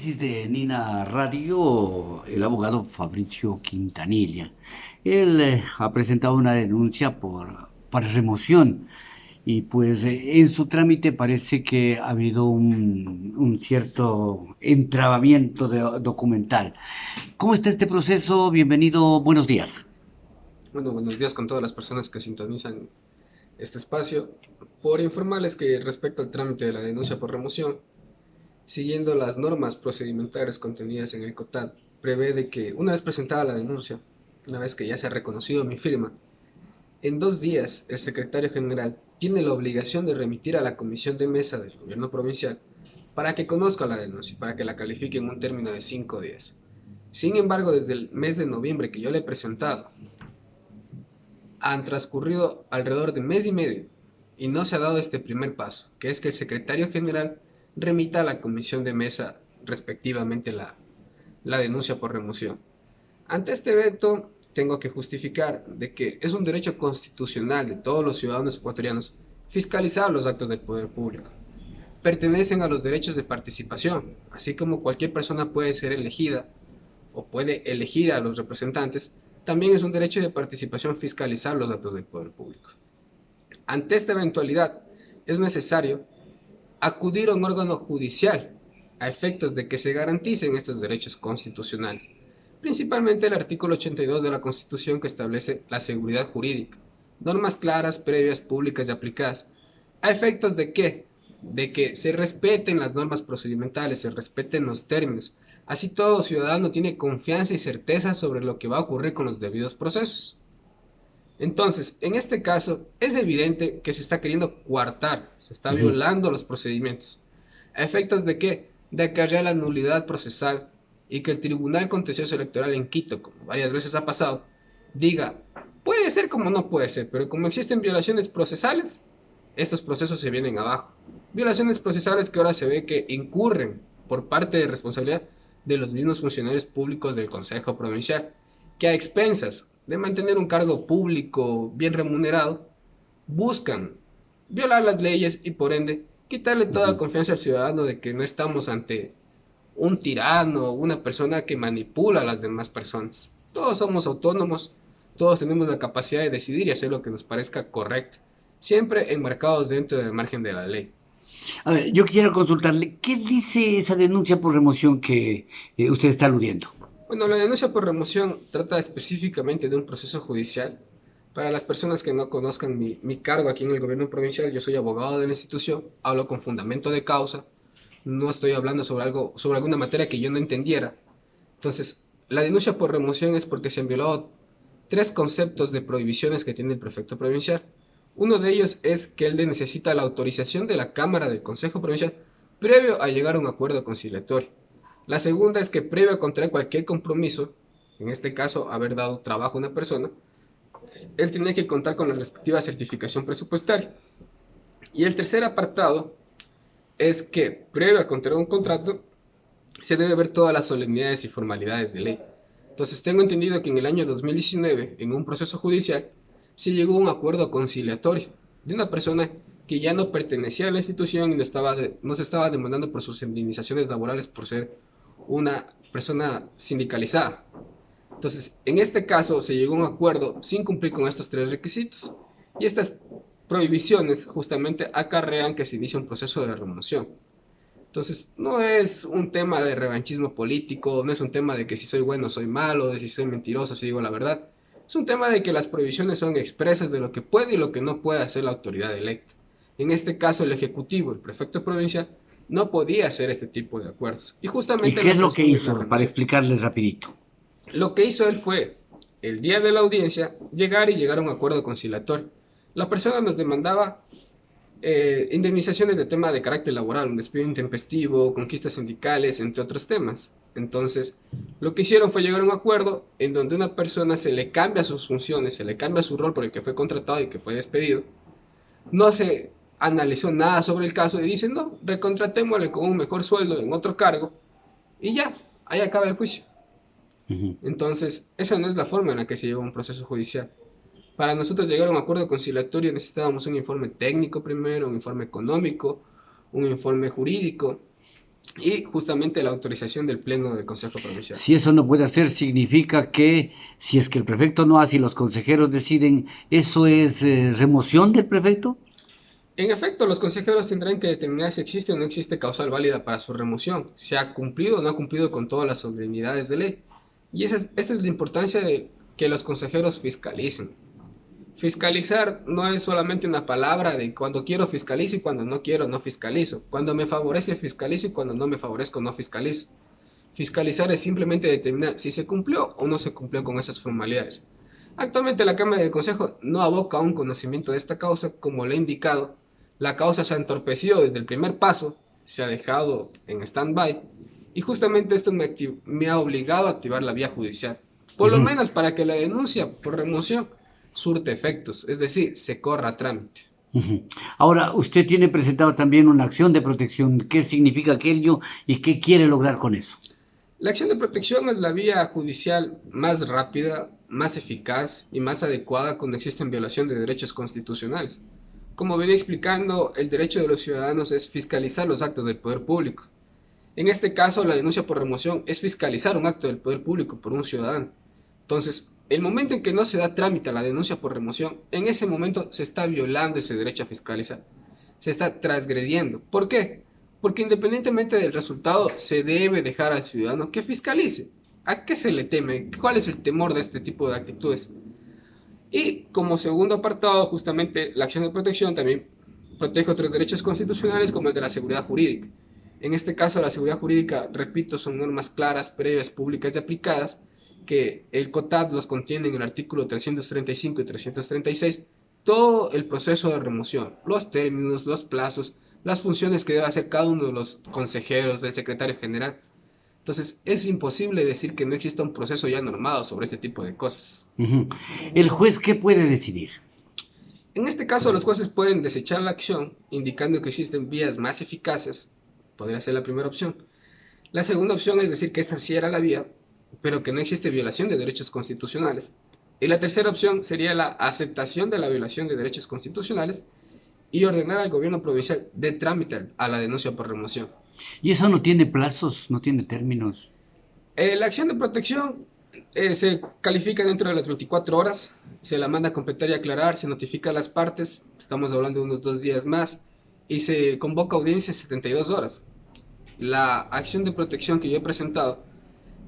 Análisis de Nina Radio, el abogado Fabricio Quintanilla. Él ha presentado una denuncia para remoción y pues en su trámite parece que ha habido un cierto entrabamiento documental. ¿Cómo está este proceso? Bienvenido, buenos días. Bueno, buenos días con todas las personas que sintonizan este espacio. Por informarles que respecto al trámite de la denuncia por remoción, siguiendo las normas procedimentales contenidas en el COTAD, prevé de que una vez presentada la denuncia, una vez que ya se ha reconocido mi firma, en 2 días el secretario general tiene la obligación de remitir a la comisión de mesa del gobierno provincial para que conozca la denuncia, para que la califique en un término de 5 días. Sin embargo, desde el mes de noviembre que yo le he presentado, han transcurrido alrededor de mes y medio y no se ha dado este primer paso, que es que el secretario general remita a la comisión de mesa respectivamente la denuncia por remoción. Ante este evento, tengo que justificar de que es un derecho constitucional de todos los ciudadanos ecuatorianos fiscalizar los actos del poder público. Pertenecen a los derechos de participación, así como cualquier persona puede ser elegida o puede elegir a los representantes, también es un derecho de participación fiscalizar los actos del poder público. Ante esta eventualidad, es necesario acudir a un órgano judicial a efectos de que se garanticen estos derechos constitucionales, principalmente el artículo 82 de la Constitución que establece la seguridad jurídica, normas claras, previas, públicas y aplicadas, a efectos de que se respeten las normas procedimentales, se respeten los términos. Así todo ciudadano tiene confianza y certeza sobre lo que va a ocurrir con los debidos procesos. Entonces, en este caso, es evidente que se está queriendo coartar, se está Ujú. violando los procedimientos. ¿A efectos de qué? De acarrear la nulidad procesal y que el Tribunal Contencioso Electoral en Quito, como varias veces ha pasado, diga, puede ser como no puede ser, pero como existen violaciones procesales, estos procesos se vienen abajo. Violaciones procesales que ahora se ve que incurren por parte de responsabilidad de los mismos funcionarios públicos del Consejo Provincial, que a expensas de mantener un cargo público bien remunerado, buscan violar las leyes y por ende quitarle toda Ujú. confianza al ciudadano de que no estamos ante un tirano o una persona que manipula a las demás personas. Todos somos autónomos, todos tenemos la capacidad de decidir y hacer lo que nos parezca correcto, siempre enmarcados dentro del margen de la ley. A ver, yo quisiera consultarle, ¿qué dice esa denuncia por remoción que usted está aludiendo? Bueno, la denuncia por remoción trata específicamente de un proceso judicial. Para las personas que no conozcan mi cargo aquí en el gobierno provincial, yo soy abogado de la institución, hablo con fundamento de causa, no estoy hablando sobre algo, sobre alguna materia que yo no entendiera. Entonces, la denuncia por remoción es porque se han violado tres conceptos de prohibiciones que tiene el prefecto provincial. Uno de ellos es que él necesita la autorización de la Cámara del Consejo Provincial previo a llegar a un acuerdo conciliatorio. La segunda es que previo a contraer cualquier compromiso, en este caso haber dado trabajo a una persona, él tiene que contar con la respectiva certificación presupuestaria. Y el tercer apartado es que previo a contraer un contrato se debe ver todas las solemnidades y formalidades de ley. Entonces tengo entendido que en el año 2019, en un proceso judicial, se llegó a un acuerdo conciliatorio de una persona que ya no pertenecía a la institución y no se estaba demandando por sus indemnizaciones laborales por ser una persona sindicalizada. Entonces, en este caso se llegó a un acuerdo sin cumplir con estos tres requisitos. Y estas prohibiciones justamente acarrean que se inicie un proceso de remoción. Entonces, no es un tema de revanchismo político, no es un tema de que si soy bueno soy malo, de si soy mentiroso si digo la verdad. Es un tema de que las prohibiciones son expresas de lo que puede y lo que no puede hacer la autoridad electa. En este caso, el Ejecutivo, el prefecto provincial, no podía hacer este tipo de acuerdos. Y ¿Y justamente qué la es lo que sanción es la hizo? Para remoción. explicarles rapidito. Lo que hizo él fue, el día de la audiencia, llegar a un acuerdo conciliatorio. La persona nos demandaba indemnizaciones de tema de carácter laboral, un despido intempestivo, conquistas sindicales, entre otros temas. Entonces, lo que hicieron fue llegar a un acuerdo en donde una persona se le cambia sus funciones, se le cambia su rol por el que fue contratado y que fue despedido. No se analizó nada sobre el caso y dicen, no, recontratémosle con un mejor sueldo en otro cargo y ya, ahí acaba el juicio. Ujú. Entonces, esa no es la forma en la que se lleva un proceso judicial. Para nosotros llegar a un acuerdo conciliatorio necesitábamos un informe técnico primero, un informe económico, un informe jurídico. y justamente la autorización del Pleno del Consejo Provincial. Si eso no puede hacer, significa que si es que el prefecto no hace y los consejeros deciden, ¿eso es remoción del prefecto? En efecto, los consejeros tendrán que determinar si existe o no existe causal válida para su remoción, si ha cumplido o no ha cumplido con todas las solemnidades de ley. Y esta es la importancia de que los consejeros fiscalicen. Fiscalizar no es solamente una palabra de cuando quiero fiscalizo y cuando no quiero no fiscalizo. Cuando me favorece fiscalizo y cuando no me favorezco no fiscalizo. Fiscalizar es simplemente determinar si se cumplió o no se cumplió con esas formalidades. Actualmente la Cámara del Consejo no aboca a un conocimiento de esta causa, como le he indicado. La causa se ha entorpecido desde el primer paso, se ha dejado en stand-by y justamente esto me ha obligado a activar la vía judicial, por lo menos para que la denuncia por remoción surte efectos, es decir, se corra a trámite. Ahora, usted tiene presentado también una acción de protección. ¿Qué significa aquello y qué quiere lograr con eso? La acción de protección es la vía judicial más rápida, más eficaz y más adecuada cuando existen violación de derechos constitucionales. Como venía explicando, el derecho de los ciudadanos es fiscalizar los actos del poder público. En este caso, la denuncia por remoción es fiscalizar un acto del poder público por un ciudadano. Entonces, el momento en que no se da trámite a la denuncia por remoción, en ese momento se está violando ese derecho a fiscalizar. Se está transgrediendo. ¿Por qué? Porque independientemente del resultado, se debe dejar al ciudadano que fiscalice. ¿A qué se le teme? ¿Cuál es el temor de este tipo de actitudes? Y como segundo apartado, justamente la acción de protección también protege otros derechos constitucionales como el de la seguridad jurídica. En este caso, la seguridad jurídica, repito, son normas claras, previas, públicas y aplicadas, que el COTAD los contiene en el artículo 335 y 336, todo el proceso de remoción, los términos, los plazos, las funciones que debe hacer cada uno de los consejeros, del secretario general. Entonces, es imposible decir que no exista un proceso ya normado sobre este tipo de cosas. ¿El juez qué puede decidir? En este caso, los jueces pueden desechar la acción, indicando que existen vías más eficaces. Podría ser la primera opción. La segunda opción es decir que esta sí era la vía, pero que no existe violación de derechos constitucionales. Y la tercera opción sería la aceptación de la violación de derechos constitucionales y ordenar al gobierno provincial de trámite a la denuncia por remoción. Y eso no tiene plazos, no tiene términos. La acción de protección se califica dentro de las 24 horas, se la manda a completar y aclarar, se notifica a las partes, estamos hablando de unos 2 días más, y se convoca audiencia 72 horas. La acción de protección que yo he presentado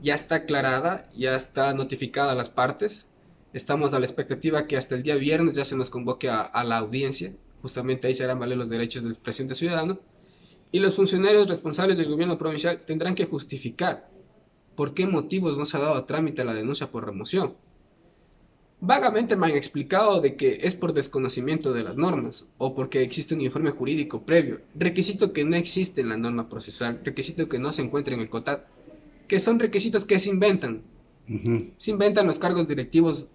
ya está aclarada, ya está notificada a las partes. Estamos a la expectativa que hasta el día viernes ya se nos convoque a la audiencia. Justamente ahí se harán valer los derechos de expresión de ciudadano. Y los funcionarios responsables del gobierno provincial tendrán que justificar por qué motivos no se ha dado a trámite a la denuncia por remoción. Vagamente me han explicado de que es por desconocimiento de las normas o porque existe un informe jurídico previo, requisito que no existe en la norma procesal, requisito que no se encuentra en el COTAD, que son requisitos que se inventan. Se inventan los cargos directivos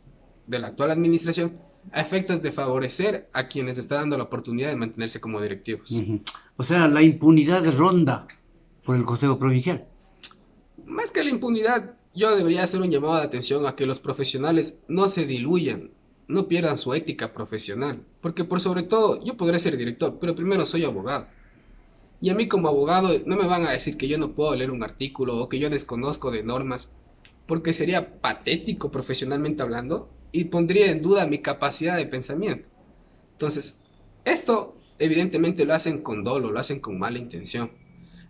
de la actual administración a efectos de favorecer a quienes está dando la oportunidad de mantenerse como directivos. O sea, la impunidad ronda por el Consejo Provincial. Más que la impunidad, yo debería hacer un llamado de atención a que los profesionales no se diluyan, no pierdan su ética profesional, porque por sobre todo yo podré ser director, pero primero soy abogado. Y a mí como abogado no me van a decir que yo no puedo leer un artículo o que yo desconozco de normas, porque sería patético profesionalmente hablando y pondría en duda mi capacidad de pensamiento. Entonces, esto evidentemente lo hacen con dolo, lo hacen con mala intención.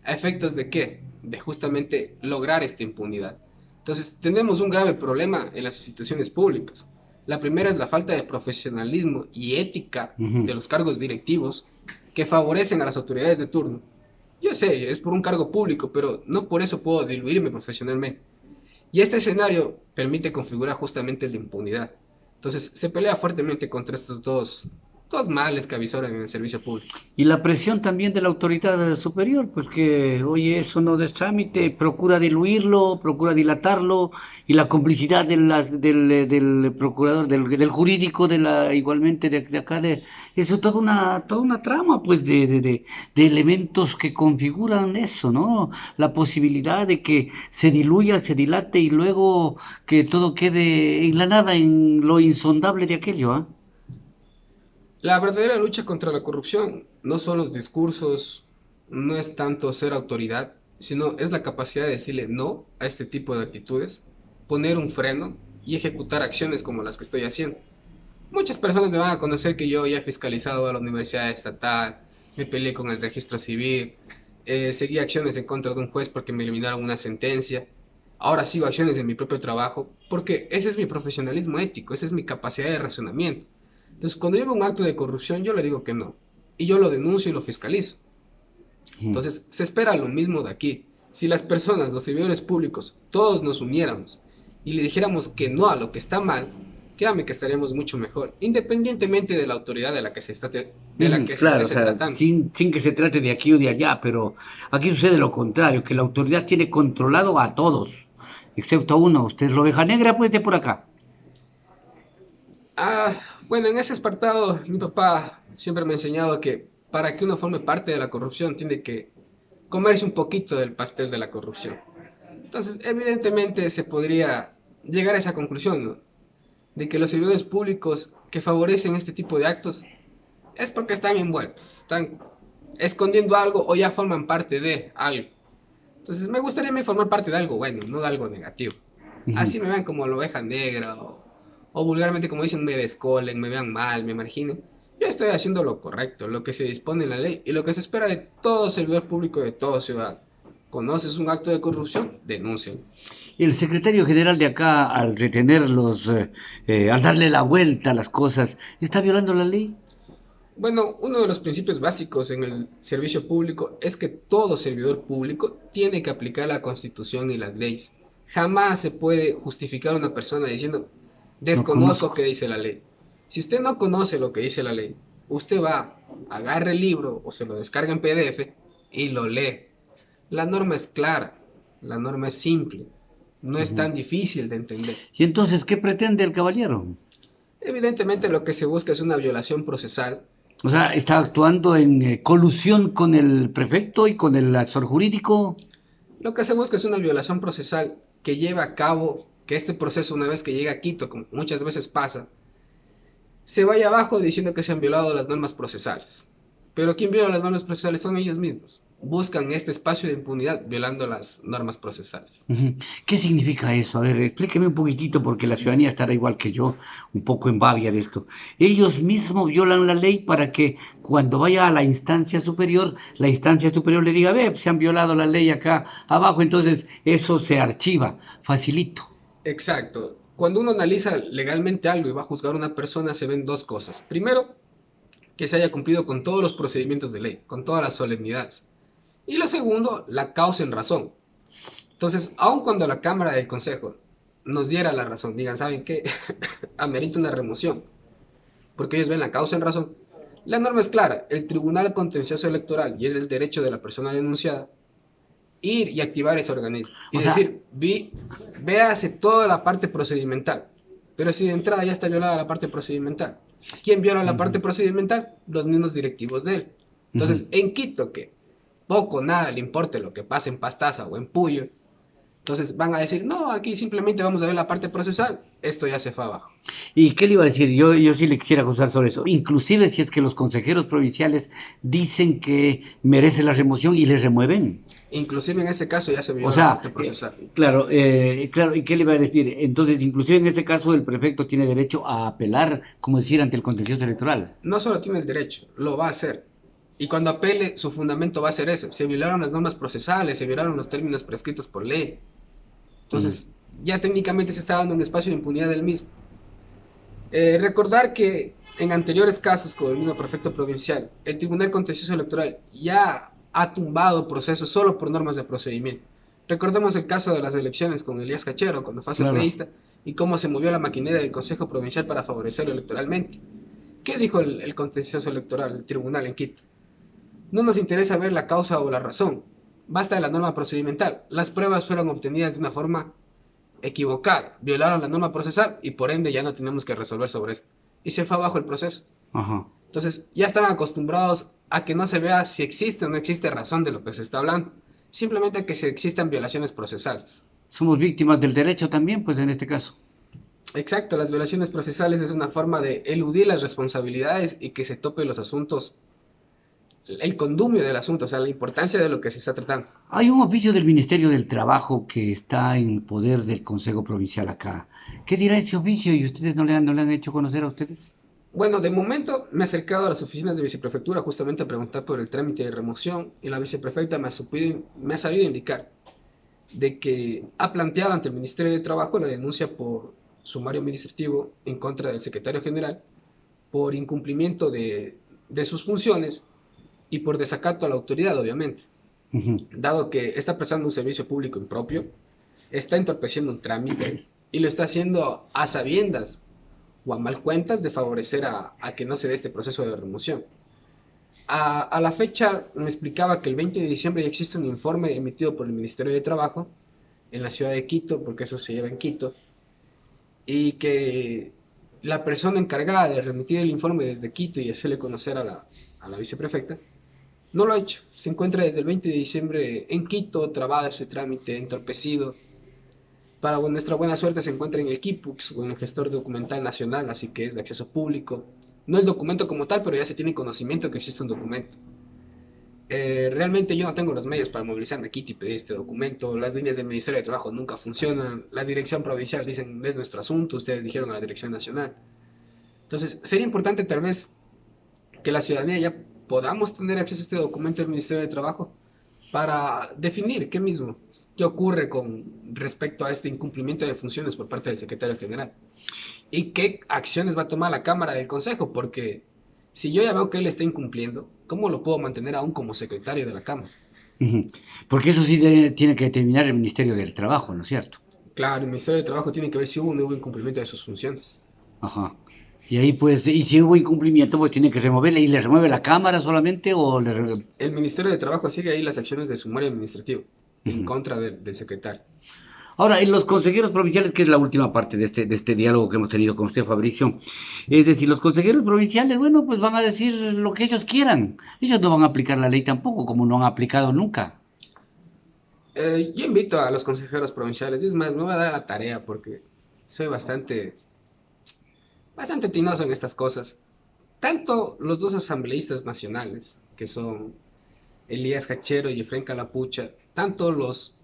¿A efectos de qué? De justamente lograr esta impunidad. Entonces, tenemos un grave problema en las instituciones públicas. La primera es la falta de profesionalismo y ética de los cargos directivos que favorecen a las autoridades de turno. Yo sé, es por un cargo público, pero no por eso puedo diluirme profesionalmente. Y este escenario permite configurar justamente la impunidad. Entonces, se pelea fuertemente contra estos dos males que avisoran en el servicio público. Y la presión también de la autoridad superior, pues que, oye, eso no des trámite, procura diluirlo, procura dilatarlo, y la complicidad del procurador, del jurídico, igualmente de acá, eso es toda una trama, pues, de elementos que configuran eso, ¿no? La posibilidad de que se diluya, se dilate, y luego que todo quede en la nada, en lo insondable de aquello, ¿ah? La verdadera lucha contra la corrupción no son los discursos, no es tanto ser autoridad, sino es la capacidad de decirle no a este tipo de actitudes, poner un freno y ejecutar acciones como las que estoy haciendo. Muchas personas me van a conocer que yo ya he fiscalizado a la Universidad Estatal, me peleé con el registro civil, seguí acciones en contra de un juez porque me eliminaron una sentencia. Ahora sigo acciones en mi propio trabajo porque ese es mi profesionalismo ético, esa es mi capacidad de razonamiento. Entonces, cuando yo veo un acto de corrupción, yo le digo que no. Y yo lo denuncio y lo fiscalizo. Ujú. Entonces, se espera lo mismo de aquí. Si las personas, los servidores públicos, todos nos uniéramos y le dijéramos que no a lo que está mal, créame que estaríamos mucho mejor, independientemente de la autoridad de la que Ujú, se claro, o esté sea, tratando. sin que se trate de aquí o de allá, pero aquí sucede lo contrario, que la autoridad tiene controlado a todos, excepto a uno. Usted es la oveja negra, pues de por acá. Ah, bueno, en ese apartado, mi papá siempre me ha enseñado que para que uno forme parte de la corrupción, tiene que comerse un poquito del pastel de la corrupción. Entonces, evidentemente se podría llegar a esa conclusión, ¿no? De que los servidores públicos que favorecen este tipo de actos es porque están envueltos, están escondiendo algo o ya forman parte de algo. Entonces, me gustaría me formar parte de algo bueno, no de algo negativo. Ujú. Así me vean como la oveja negra o vulgarmente, como dicen, me descolen, me vean mal, me marginen. Yo estoy haciendo lo correcto, lo que se dispone en la ley y lo que se espera de todo servidor público, de todo ciudadano. ¿Conoces un acto de corrupción? Denúncialo. El secretario general de acá, al retenerlos, al darle la vuelta a las cosas, ¿está violando la ley? Bueno, uno de los principios básicos en el servicio público es que todo servidor público tiene que aplicar la Constitución y las leyes. Jamás se puede justificar a una persona diciendo, No desconozco qué conozco. dice la ley. Si usted no conoce lo que dice la ley, usted va, agarra el libro o se lo descarga en PDF y lo lee. La norma es clara, la norma es simple, no es Ujú. tan difícil de entender. ¿Y entonces qué pretende el caballero? Evidentemente lo que se busca es una violación procesal. O sea, Es está actuando en colusión con el prefecto y con el asesor jurídico. Lo que se busca es una violación procesal que lleve a cabo que este proceso, una vez que llega a Quito, como muchas veces pasa, se vaya abajo diciendo que se han violado las normas procesales. Pero quien viola las normas procesales son ellos mismos. Buscan este espacio de impunidad violando las normas procesales. Ujú. ¿Qué significa eso? A ver, explíqueme un poquitito porque la ciudadanía estará igual que yo, un poco en babia de esto. Ellos mismos violan la ley para que cuando vaya a la instancia superior le diga, ve, se han violado la ley acá abajo, entonces eso se archiva, facilito. Exacto. Cuando uno analiza legalmente algo y va a juzgar a una persona, se ven dos cosas. Primero, que se haya cumplido con todos los procedimientos de ley, con todas las solemnidades. Y lo segundo, la causa en razón. Entonces, aun cuando la Cámara del Consejo nos diera la razón, digan, ¿saben qué? Amerita una remoción, porque ellos ven la causa en razón. La norma es clara, el Tribunal Contencioso Electoral, y es el derecho de la persona denunciada, ir y activar ese organismo. O Y sea, decir, véase toda la parte procedimental. Pero si de entrada ya está violada la parte procedimental. ¿Quién viola la parte ujú, procedimental? Los mismos directivos de él. ujú. Entonces, en Quito, que poco, nada le importe lo que pase en Pastaza o en Puyo, entonces van a decir, no, aquí simplemente vamos a ver la parte procesal, esto ya se fue abajo. ¿Y qué le iba a decir? Yo sí le quisiera acusar sobre eso. Inclusive si es que los consejeros provinciales dicen que merece la remoción y le remueven. Inclusive en ese caso ya se O viola la sea, parte procesal. claro, ¿y qué le iba a decir? Entonces, inclusive en este caso, el prefecto tiene derecho a apelar, como decir, ante el contencioso electoral. No solo tiene el derecho, lo va a hacer. Y cuando apele, su fundamento va a ser eso. Se violaron las normas procesales, se violaron los términos prescritos por ley. Mm. Entonces, ya técnicamente se está dando un espacio de impunidad del mismo. Recordar que en anteriores casos con el mismo prefecto provincial, el Tribunal Contencioso Electoral ya ha tumbado procesos solo por normas de procedimiento. Recordemos el caso de las elecciones con Elías Cachero, cuando fue Claro. asambleísta, y cómo se movió la maquinaria del Consejo Provincial para favorecerlo electoralmente. ¿Qué dijo el Contencioso Electoral, el tribunal en Quito? No nos interesa ver la causa o la razón, basta de la norma procedimental. Las pruebas fueron obtenidas de una forma equivocada, violaron la norma procesal y por ende ya no tenemos que resolver sobre esto. Y se fue abajo el proceso. Ajá. Entonces ya están acostumbrados a que no se vea si existe o no existe razón de lo que se está hablando, simplemente a que se existan violaciones procesales. Somos víctimas del derecho también, pues en este caso. Exacto, las violaciones procesales es una forma de eludir las responsabilidades y que se tope los asuntos el condumio del asunto, o sea, la importancia de lo que se está tratando. Hay un oficio del Ministerio del Trabajo que está en poder del Consejo Provincial acá. ¿Qué dirá ese oficio y ustedes no le han hecho conocer a ustedes? Bueno, de momento me he acercado a las oficinas de viceprefectura justamente a preguntar por el trámite de remoción y la viceprefecta me ha sabido indicar de que ha planteado ante el Ministerio de Trabajo la denuncia por sumario administrativo en contra del secretario general por incumplimiento de sus funciones y por desacato a la autoridad, obviamente, Ujú. dado que está prestando un servicio público impropio, está entorpeciendo un trámite y lo está haciendo a sabiendas o a mal cuentas de favorecer a que no se dé este proceso de remoción. A la fecha me explicaba que el 20 de diciembre ya existe un informe emitido por el Ministerio de Trabajo en la ciudad de Quito, porque eso se lleva en Quito, y que la persona encargada de remitir el informe desde Quito y hacerle conocer a la viceprefecta, no lo ha hecho. Se encuentra desde el 20 de diciembre en Quito, trabado ese trámite, entorpecido. Para nuestra buena suerte se encuentra en el KIPUX o en el gestor documental nacional, así que es de acceso público. No el documento como tal, pero ya se tiene conocimiento que existe un documento. Realmente yo no tengo los medios para movilizarme aquí y pedir este documento. Las líneas del Ministerio de Trabajo nunca funcionan. La dirección provincial dicen, no es nuestro asunto, ustedes dijeron a la dirección nacional. Entonces, sería importante tal vez que la ciudadanía ya podamos tener acceso a este documento del Ministerio de Trabajo para definir qué ocurre con respecto a este incumplimiento de funciones por parte del secretario general y qué acciones va a tomar la Cámara del Consejo, porque si yo ya veo que él está incumpliendo, ¿cómo lo puedo mantener aún como secretario de la Cámara? Ujú. Porque eso sí tiene que determinar el Ministerio del Trabajo, ¿no es cierto? Claro, el Ministerio de Trabajo tiene que ver si hubo o no hubo incumplimiento de sus funciones. Ajá. Y ahí pues, y si hubo incumplimiento, pues tiene que removerle. ¿Y le remueve la cámara solamente o El Ministerio de Trabajo sigue ahí las acciones de sumario administrativo en Ujú. contra del secretario. Ahora, en los consejeros provinciales, que es la última parte de este diálogo que hemos tenido con usted, Fabricio, es decir, los consejeros provinciales, bueno, pues van a decir lo que ellos quieran. Ellos no van a aplicar la ley tampoco, como no han aplicado nunca. Yo invito a los consejeros provinciales, es más, me voy a dar la tarea porque soy bastante tinoso en estas cosas. Tanto los dos asambleístas nacionales, que son Elías Hachero y Efren Calapucha, tanto los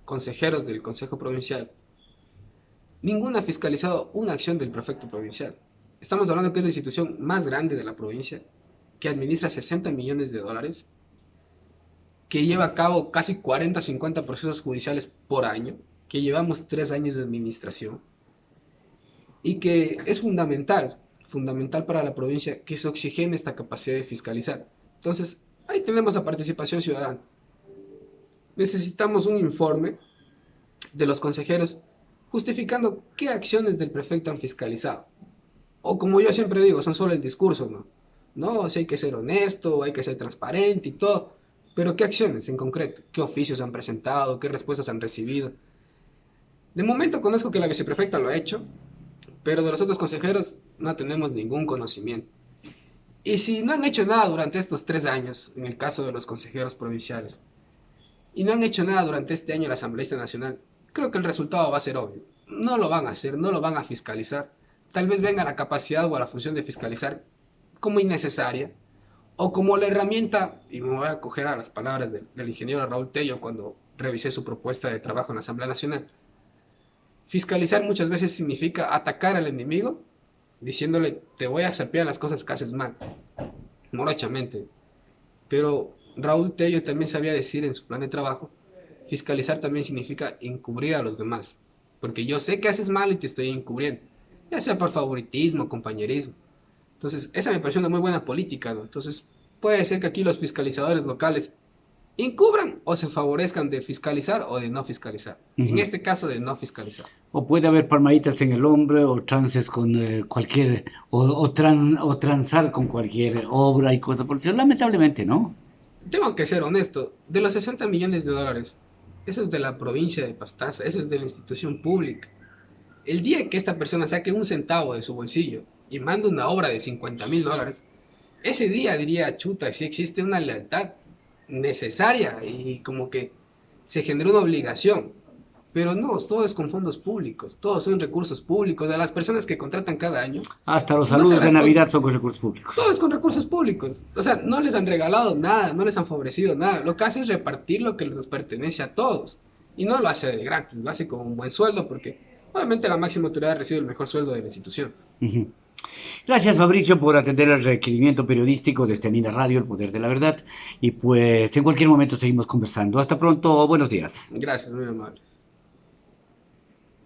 consejeros del Consejo Provincial, ninguno ha fiscalizado una acción del prefecto provincial. Estamos hablando que es la institución más grande de la provincia, que administra 60 millones de dólares, que lleva a cabo casi 40 50 procesos judiciales por año, que llevamos 3 años de administración y que es fundamental para la provincia que se oxigene esta capacidad de fiscalizar. Entonces, ahí tenemos la participación ciudadana. Necesitamos un informe de los consejeros justificando qué acciones del prefecto han fiscalizado. O como yo siempre digo, son solo el discurso, ¿no? No, si hay que ser honesto, hay que ser transparente y todo, pero ¿qué acciones en concreto? ¿Qué oficios han presentado? ¿Qué respuestas han recibido? De momento conozco que la viceprefecta lo ha hecho, pero de los otros consejeros no tenemos ningún conocimiento. Y si no han hecho nada durante estos 3 años, en el caso de los consejeros provinciales, y no han hecho nada durante este año la Asambleísta Nacional, creo que el resultado va a ser obvio. No lo van a hacer, no lo van a fiscalizar. Tal vez venga la capacidad o a la función de fiscalizar como innecesaria, o como la herramienta, y me voy a acoger a las palabras del ingeniero Raúl Tello cuando revisé su propuesta de trabajo en la Asamblea Nacional. Fiscalizar muchas veces significa atacar al enemigo diciéndole te voy a sapear las cosas que haces mal, morochamente. Pero Raúl Tello también sabía decir en su plan de trabajo, fiscalizar también significa encubrir a los demás, porque yo sé que haces mal y te estoy encubriendo, ya sea por favoritismo, compañerismo. Entonces, esa me pareció una muy buena política, ¿no? Entonces, puede ser que aquí los fiscalizadores locales encubran o se favorezcan de fiscalizar o de no fiscalizar. En Ujú. este caso, de no fiscalizar. O puede haber palmaditas en el hombro, o trances con cualquier, o transar con cualquier obra y cosa por el estilo. Lamentablemente, ¿no? Tengo que ser honesto, de los 60 millones de dólares, eso es de la provincia de Pastaza, eso es de la institución pública. El día que esta persona saque un centavo de su bolsillo y mande una obra de 50.000 dólares, ese día diría, chuta, si existe una lealtad necesaria y como que se generó una obligación. Pero no, todo es con fondos públicos, todos son recursos públicos, de las personas que contratan cada año. Hasta los No se saludos de las Navidad son con recursos públicos. Todo es con recursos públicos. O sea, no les han regalado nada, no les han favorecido nada. Lo que hace es repartir lo que nos pertenece a todos. Y no lo hace de gratis, lo hace con un buen sueldo, porque obviamente la máxima autoridad recibe el mejor sueldo de la institución. Ujú. Gracias, Fabricio, por atender el requerimiento periodístico de Esteanina Radio, El Poder de la Verdad. Y pues en cualquier momento seguimos conversando. Hasta pronto, buenos días. Gracias, muy amable.